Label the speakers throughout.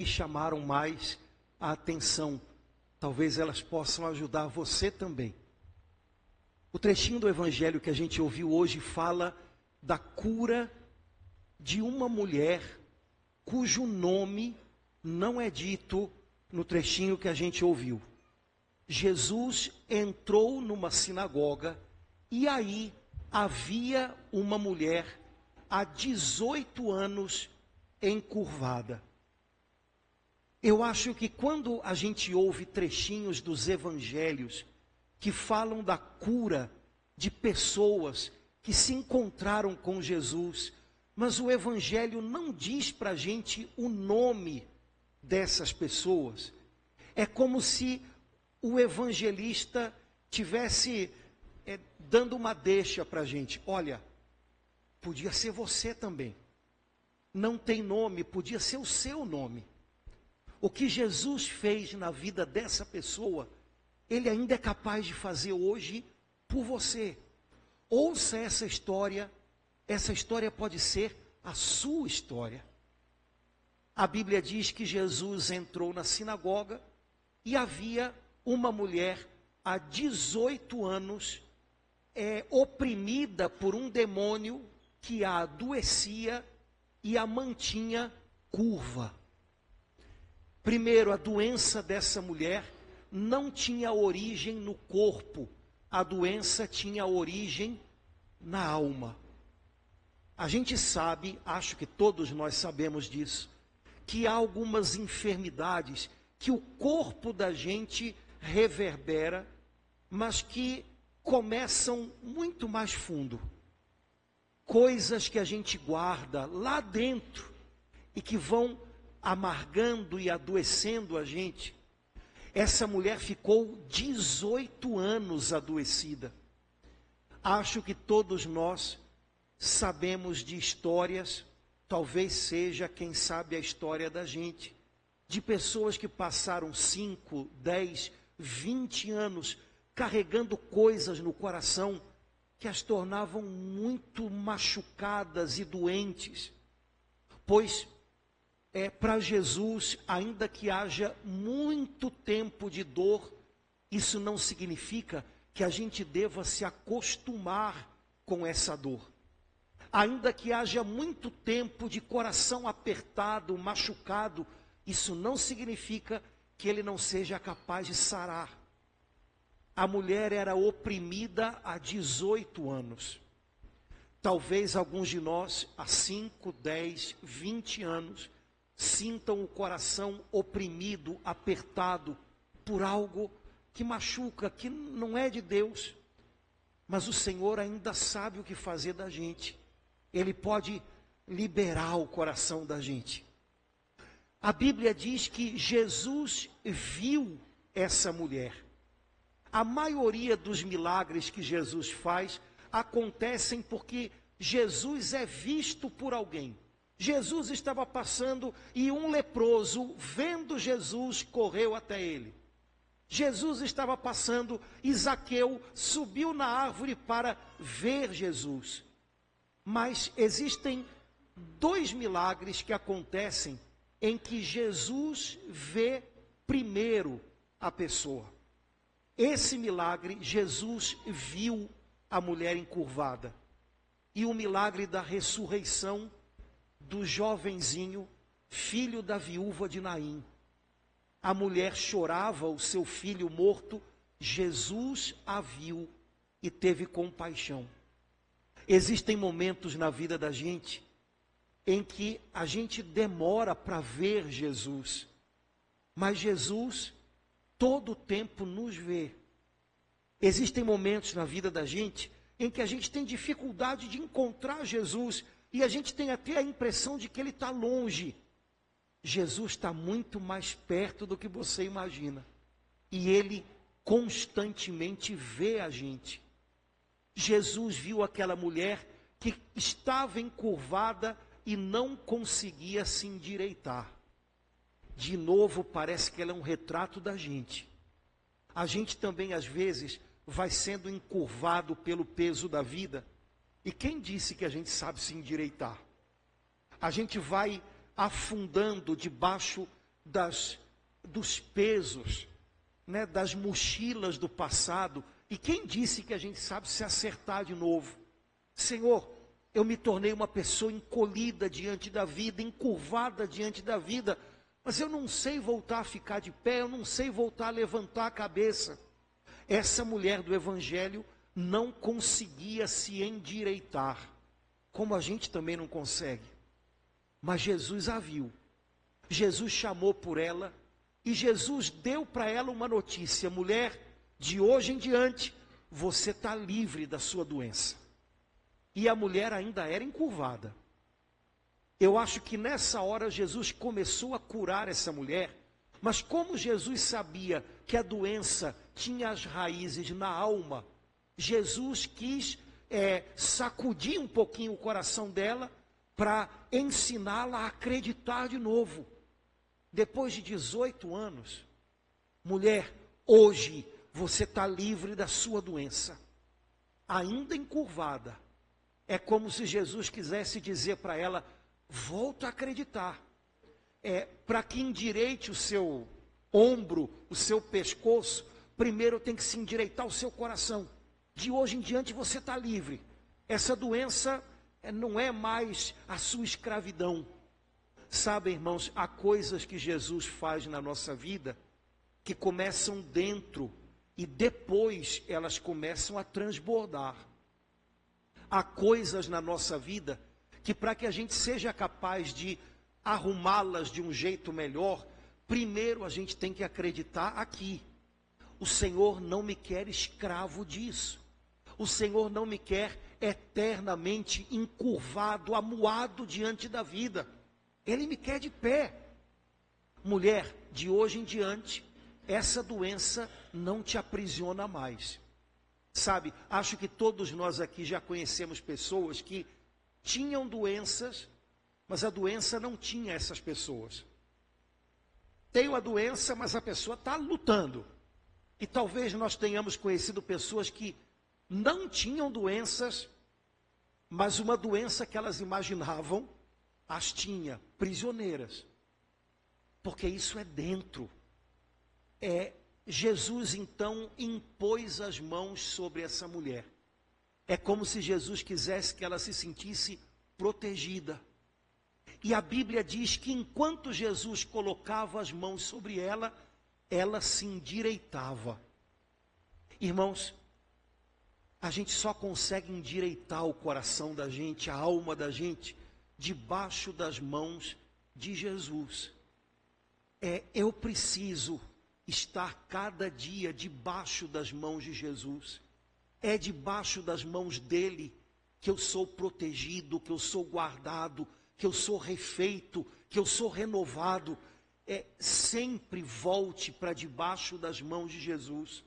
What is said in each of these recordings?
Speaker 1: me chamaram mais a atenção. Talvez elas possam ajudar você também. O trechinho do evangelho que a gente ouviu hoje fala da cura de uma mulher cujo nome não é dito no trechinho que a gente ouviu. Jesus entrou numa sinagoga e aí havia uma mulher há 18 anos encurvada. Eu acho que quando a gente ouve trechinhos dos evangelhos que falam da cura de pessoas que se encontraram com Jesus, mas o evangelho não diz para a gente o nome dessas pessoas, é como se o evangelista tivesse dando uma deixa para a gente. Olha, podia ser você também. Não tem nome, podia ser o seu nome. O que Jesus fez na vida dessa pessoa, Ele ainda é capaz de fazer hoje por você. Ouça essa história pode ser a sua história. A Bíblia diz que Jesus entrou na sinagoga e havia uma mulher há 18 anos oprimida por um demônio que a adoecia e a mantinha curva. Primeiro, a doença dessa mulher não tinha origem no corpo, a doença tinha origem na alma. A gente sabe, acho que todos nós sabemos disso, que há algumas enfermidades que o corpo da gente reverbera, mas que começam muito mais fundo. Coisas que a gente guarda lá dentro e que vão amargando e adoecendo a gente. Essa mulher ficou 18 anos adoecida. Acho que todos nós sabemos de histórias, talvez seja, quem sabe, a história da gente, de pessoas que passaram 5, 10, 20 anos carregando coisas no coração que as tornavam muito machucadas e doentes. Pois para Jesus, ainda que haja muito tempo de dor, isso não significa que a gente deva se acostumar com essa dor. Ainda que haja muito tempo de coração apertado, machucado, isso não significa que ele não seja capaz de sarar. A mulher era oprimida há 18 anos. Talvez alguns de nós, há 5, 10, 20 anos, sintam o coração oprimido, apertado, por algo que machuca, que não é de Deus. Mas o Senhor ainda sabe o que fazer da gente. Ele pode liberar o coração da gente. A Bíblia diz que Jesus viu essa mulher. A maioria dos milagres que Jesus faz acontecem porque Jesus é visto por alguém. Jesus estava passando e um leproso, vendo Jesus, correu até ele. Jesus estava passando e Zaqueu subiu na árvore para ver Jesus. Mas existem 2 milagres que acontecem em que Jesus vê primeiro a pessoa. Esse milagre, Jesus viu a mulher encurvada. E o milagre da ressurreição do jovenzinho, filho da viúva de Naim. A mulher chorava o seu filho morto, Jesus a viu e teve compaixão. Existem momentos na vida da gente em que a gente demora para ver Jesus, mas Jesus todo o tempo nos vê. Existem momentos na vida da gente em que a gente tem dificuldade de encontrar Jesus e a gente tem até a impressão de que Ele está longe. Jesus está muito mais perto do que você imagina. E Ele constantemente vê a gente. Jesus viu aquela mulher que estava encurvada e não conseguia se endireitar. De novo, parece que ela é um retrato da gente. A gente também, às vezes, vai sendo encurvado pelo peso da vida. E quem disse que a gente sabe se endireitar? A gente vai afundando debaixo dos pesos, né, das mochilas do passado. E quem disse que a gente sabe se acertar de novo? Senhor, eu me tornei uma pessoa encolhida diante da vida, encurvada diante da vida, mas eu não sei voltar a ficar de pé, eu não sei voltar a levantar a cabeça. Essa mulher do Evangelho não conseguia se endireitar, como a gente também não consegue. Mas Jesus a viu, Jesus chamou por ela, e Jesus deu para ela uma notícia: mulher, de hoje em diante, você está livre da sua doença. E a mulher ainda era encurvada. Eu acho que nessa hora Jesus começou a curar essa mulher, mas como Jesus sabia que a doença tinha as raízes na alma, Jesus quis sacudir um pouquinho o coração dela para ensiná-la a acreditar de novo. Depois de 18 anos, mulher, hoje você está livre da sua doença, ainda encurvada. É como se Jesus quisesse dizer para ela: volta a acreditar. Para que endireite o seu ombro, o seu pescoço, primeiro tem que se endireitar o seu coração. De hoje em diante você está livre. Essa doença não é mais a sua escravidão. Sabe, irmãos, há coisas que Jesus faz na nossa vida que começam dentro e depois elas começam a transbordar. Há coisas na nossa vida que, para que a gente seja capaz de arrumá-las de um jeito melhor, primeiro a gente tem que acreditar aqui: o Senhor não me quer escravo disso. O Senhor não me quer eternamente encurvado, amuado diante da vida. Ele me quer de pé. Mulher, de hoje em diante, essa doença não te aprisiona mais. Sabe, acho que todos nós aqui já conhecemos pessoas que tinham doenças, mas a doença não tinha essas pessoas. Tem a doença, mas a pessoa está lutando. E talvez nós tenhamos conhecido pessoas que não tinham doenças, mas uma doença que elas imaginavam as tinha, prisioneiras. Porque isso é dentro. Jesus então impôs as mãos sobre essa mulher. É como se Jesus quisesse que ela se sentisse protegida. E a Bíblia diz que enquanto Jesus colocava as mãos sobre ela, ela se endireitava. Irmãos, a gente só consegue endireitar o coração da gente, a alma da gente, debaixo das mãos de Jesus. Eu preciso estar cada dia debaixo das mãos de Jesus. É debaixo das mãos dele que eu sou protegido, que eu sou guardado, que eu sou refeito, que eu sou renovado. Sempre volte para debaixo das mãos de Jesus.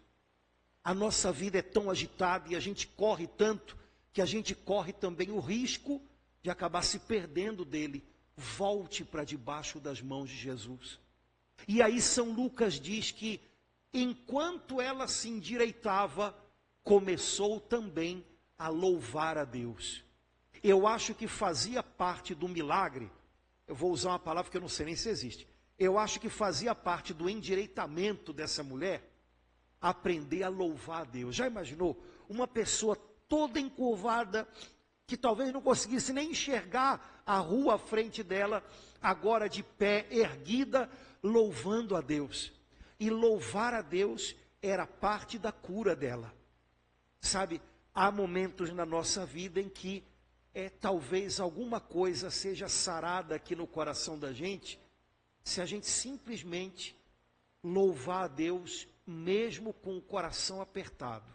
Speaker 1: A nossa vida é tão agitada e a gente corre tanto, que a gente corre também o risco de acabar se perdendo dele. Volte para debaixo das mãos de Jesus. E aí São Lucas diz que, enquanto ela se endireitava, começou também a louvar a Deus. Eu acho que fazia parte do milagre, eu vou usar uma palavra que eu não sei nem se existe, eu acho que fazia parte do endireitamento dessa mulher, aprender a louvar a Deus. Já imaginou? Uma pessoa toda encurvada, que talvez não conseguisse nem enxergar a rua à frente dela, agora de pé, erguida, louvando a Deus. E louvar a Deus era parte da cura dela. Sabe, há momentos na nossa vida em que talvez alguma coisa seja sarada aqui no coração da gente, se a gente simplesmente louvar a Deus, mesmo com o coração apertado.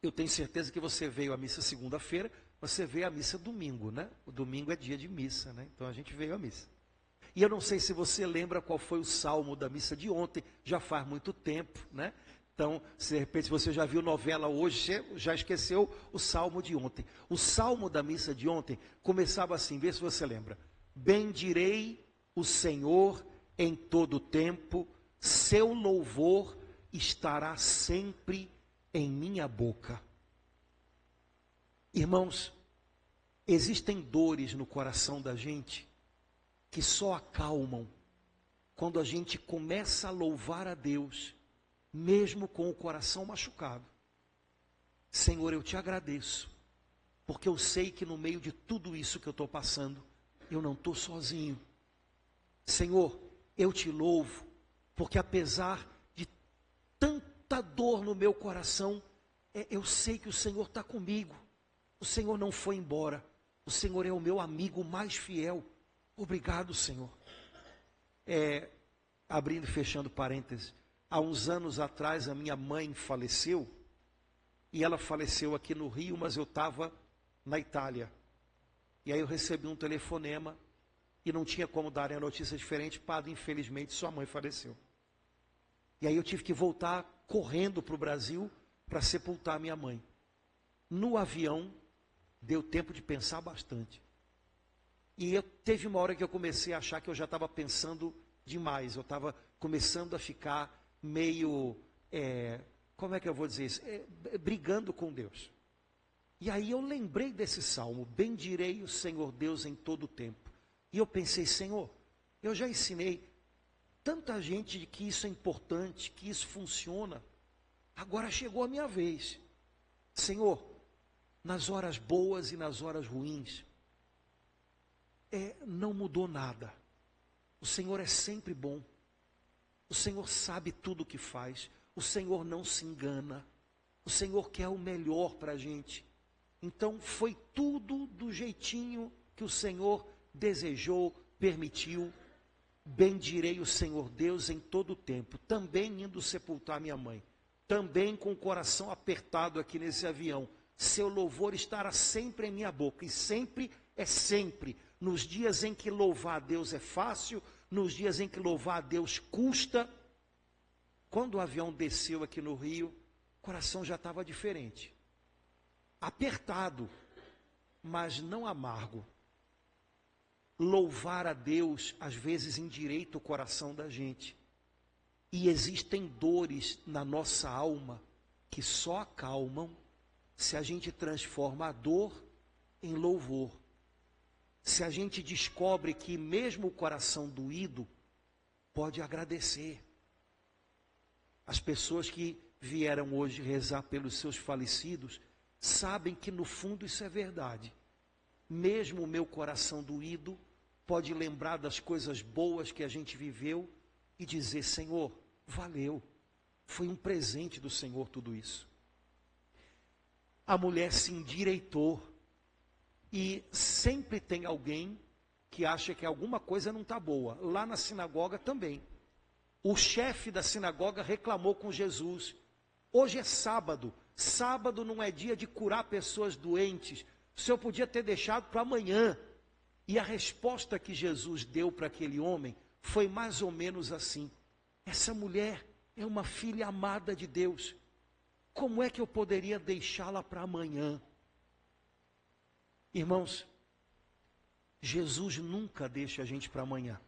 Speaker 1: Eu tenho certeza que você veio à missa segunda-feira, você veio à missa domingo, né? O domingo é dia de missa, né? Então a gente veio à missa. E eu não sei se você lembra qual foi o salmo da missa de ontem, já faz muito tempo, né? Então, se de repente você já viu novela hoje, já esqueceu o salmo de ontem. O salmo da missa de ontem começava assim, vê se você lembra. Bendirei o Senhor em todo o tempo, seu louvor estará sempre em minha boca. Irmãos, existem dores no coração da gente que só acalmam quando a gente começa a louvar a Deus, mesmo com o coração machucado. Senhor, eu te agradeço, porque eu sei que no meio de tudo isso que eu estou passando, eu não estou sozinho. Senhor, eu te louvo, porque apesar de tanta dor no meu coração, eu sei que o Senhor está comigo. O Senhor não foi embora. O Senhor é o meu amigo mais fiel. Obrigado, Senhor. Abrindo e fechando parênteses, há uns anos atrás a minha mãe faleceu, e ela faleceu aqui no Rio, mas eu estava na Itália. E aí eu recebi um telefonema, e não tinha como darem a notícia diferente. Padre, infelizmente sua mãe faleceu. E aí eu tive que voltar correndo para o Brasil para sepultar minha mãe. No avião, deu tempo de pensar bastante. E teve uma hora que eu comecei a achar que eu já estava pensando demais. Eu estava começando a ficar meio, como é que eu vou dizer isso? Brigando com Deus. E aí eu lembrei desse salmo: bendirei o Senhor Deus em todo o tempo. E eu pensei, Senhor, eu já ensinei tanta gente de que isso é importante, que isso funciona. Agora chegou a minha vez. Senhor, nas horas boas e nas horas ruins, não mudou nada. O Senhor é sempre bom. O Senhor sabe tudo o que faz. O Senhor não se engana. O Senhor quer o melhor para a gente. Então foi tudo do jeitinho que o Senhor desejou, permitiu. Bendirei o Senhor Deus em todo o tempo. Também indo sepultar minha mãe. Também com o coração apertado aqui nesse avião. Seu louvor estará sempre em minha boca. E sempre é sempre. Nos dias em que louvar a Deus é fácil, nos dias em que louvar a Deus custa. Quando o avião desceu aqui no Rio, o coração já estava diferente. Apertado, mas não amargo. Louvar a Deus, às vezes, endireita o coração da gente. E existem dores na nossa alma que só acalmam se a gente transforma a dor em louvor. Se a gente descobre que mesmo o coração doído pode agradecer. As pessoas que vieram hoje rezar pelos seus falecidos sabem que no fundo isso é verdade. Mesmo o meu coração doído pode lembrar das coisas boas que a gente viveu e dizer, Senhor, valeu, foi um presente do Senhor tudo isso. A mulher se endireitou, e sempre tem alguém que acha que alguma coisa não está boa. Lá na sinagoga também. O chefe da sinagoga reclamou com Jesus. Hoje é sábado. Sábado não é dia de curar pessoas doentes. O Senhor podia ter deixado para amanhã. E a resposta que Jesus deu para aquele homem foi mais ou menos assim: essa mulher é uma filha amada de Deus. Como é que eu poderia deixá-la para amanhã? Irmãos, Jesus nunca deixa a gente para amanhã.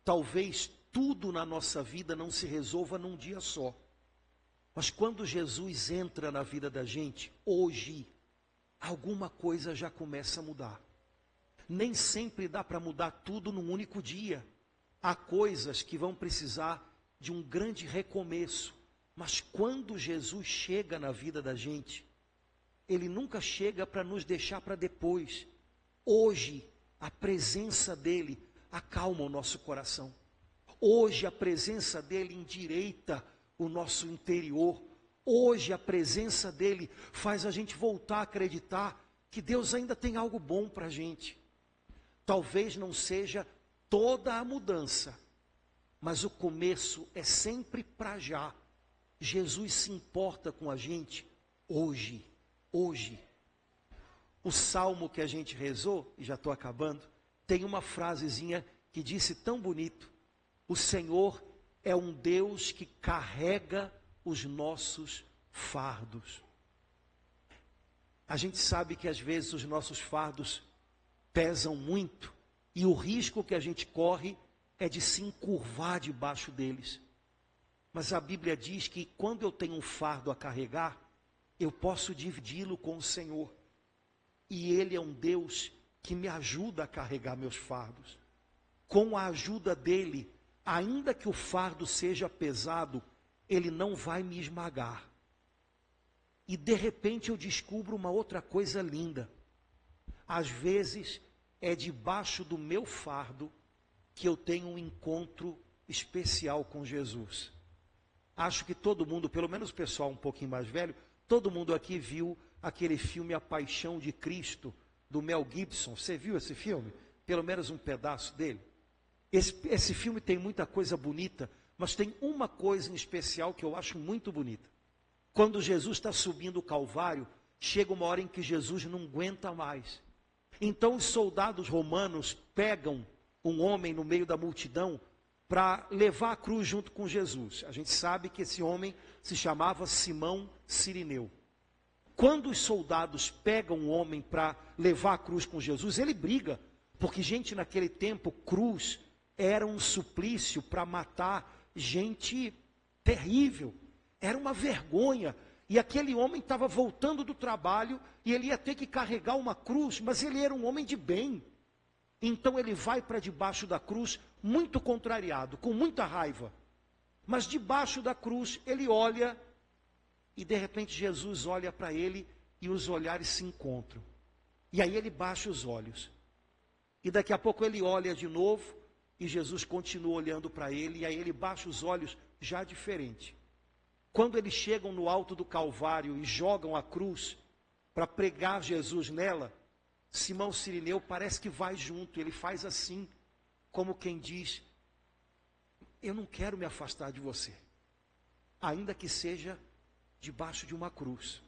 Speaker 1: Talvez tudo na nossa vida não se resolva num dia só. Mas quando Jesus entra na vida da gente, hoje, alguma coisa já começa a mudar. Nem sempre dá para mudar tudo num único dia. Há coisas que vão precisar de um grande recomeço. Mas quando Jesus chega na vida da gente, Ele nunca chega para nos deixar para depois. Hoje, a presença dEle acalma o nosso coração. Hoje, a presença dEle endireita o nosso interior. Hoje, a presença dEle faz a gente voltar a acreditar que Deus ainda tem algo bom para a gente. Talvez não seja toda a mudança, mas o começo é sempre para já. Jesus se importa com a gente hoje. Hoje. O salmo que a gente rezou, e já estou acabando, tem uma frasezinha que disse tão bonito: o Senhor é um Deus que carrega os nossos fardos. A gente sabe que às vezes os nossos fardos pesam muito, e o risco que a gente corre é de se encurvar debaixo deles. Mas a Bíblia diz que quando eu tenho um fardo a carregar, eu posso dividi-lo com o Senhor. E Ele é um Deus que me ajuda a carregar meus fardos. com a ajuda dele, ainda que o fardo seja pesado, ele não vai me esmagar. E de repente eu descubro uma outra coisa linda. Às vezes é debaixo do meu fardo que eu tenho um encontro especial com Jesus. Acho que todo mundo, pelo menos o pessoal um pouquinho mais velho, todo mundo aqui viu aquele filme A Paixão de Cristo, do Mel Gibson. Você viu esse filme? Pelo menos um pedaço dele. Esse filme tem muita coisa bonita, mas tem uma coisa em especial que eu acho muito bonita. Quando Jesus está subindo o Calvário, chega uma hora em que Jesus não aguenta mais. Então os soldados romanos pegam um homem no meio da multidão para levar a cruz junto com Jesus. A gente sabe que esse homem se chamava Simão Cirineu. Quando os soldados pegam um homem para levar a cruz com Jesus, ele briga, porque, gente, naquele tempo, cruz era um suplício para matar gente terrível, era uma vergonha. E aquele homem estava voltando do trabalho e ele ia ter que carregar uma cruz, mas ele era um homem de bem. Então ele vai para debaixo da cruz, muito contrariado, com muita raiva. Mas debaixo da cruz ele olha e de repente Jesus olha para ele e os olhares se encontram. E aí ele baixa os olhos. E daqui a pouco ele olha de novo e Jesus continua olhando para ele e aí ele baixa os olhos já diferente. Quando eles chegam no alto do Calvário e jogam a cruz para pregar Jesus nela, Simão Cirineu parece que vai junto, ele faz assim, como quem diz, eu não quero me afastar de você, ainda que seja debaixo de uma cruz.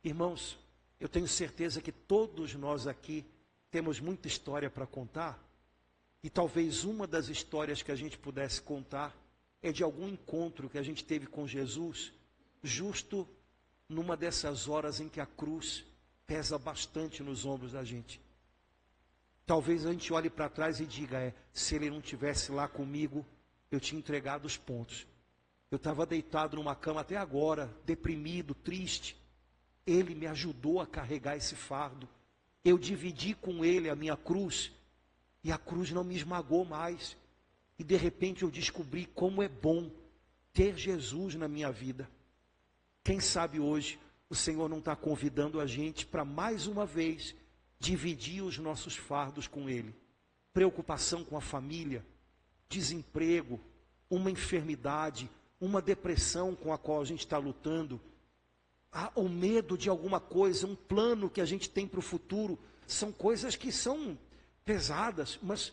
Speaker 1: Irmãos, eu tenho certeza que todos nós aqui temos muita história para contar, e talvez uma das histórias que a gente pudesse contar é de algum encontro que a gente teve com Jesus, justo numa dessas horas em que a cruz pesa bastante nos ombros da gente. Talvez a gente olhe para trás e diga, se ele não tivesse lá comigo, eu tinha entregado os pontos. Eu estava deitado numa cama até agora, deprimido, triste. Ele me ajudou a carregar esse fardo. Eu dividi com ele a minha cruz, e a cruz não me esmagou mais. E de repente eu descobri como é bom ter Jesus na minha vida. Quem sabe hoje o Senhor não está convidando a gente para mais uma vez dividir os nossos fardos com Ele. Preocupação com a família, desemprego, uma enfermidade, uma depressão com a qual a gente está lutando, o medo de alguma coisa, um plano que a gente tem para o futuro, são coisas que são pesadas, mas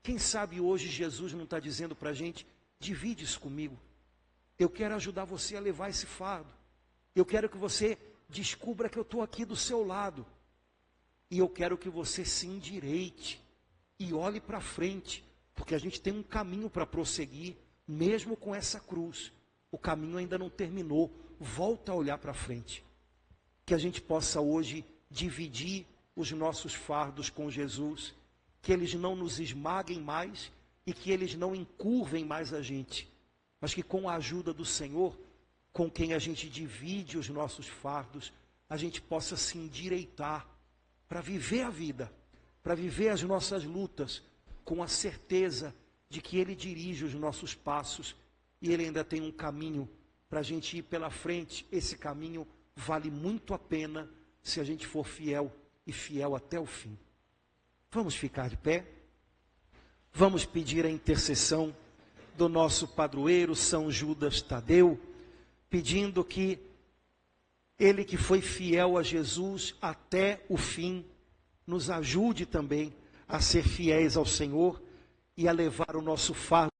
Speaker 1: quem sabe hoje Jesus não está dizendo para a gente, divide isso comigo. Eu quero ajudar você a levar esse fardo. Eu quero que você descubra que eu estou aqui do seu lado. E eu quero que você se endireite e olhe para frente, porque a gente tem um caminho para prosseguir, mesmo com essa cruz. O caminho ainda não terminou. Volta a olhar para frente. Que a gente possa hoje dividir os nossos fardos com Jesus, que eles não nos esmaguem mais e que eles não encurvem mais a gente, mas que com a ajuda do Senhor, com quem a gente divide os nossos fardos, a gente possa se endireitar para viver a vida, para viver as nossas lutas, com a certeza de que Ele dirige os nossos passos e Ele ainda tem um caminho para a gente ir pela frente. Esse caminho vale muito a pena se a gente for fiel e fiel até o fim. Vamos ficar de pé? Vamos pedir a intercessão do nosso padroeiro São Judas Tadeu, pedindo que ele que foi fiel a Jesus até o fim, nos ajude também a ser fiéis ao Senhor e a levar o nosso fardo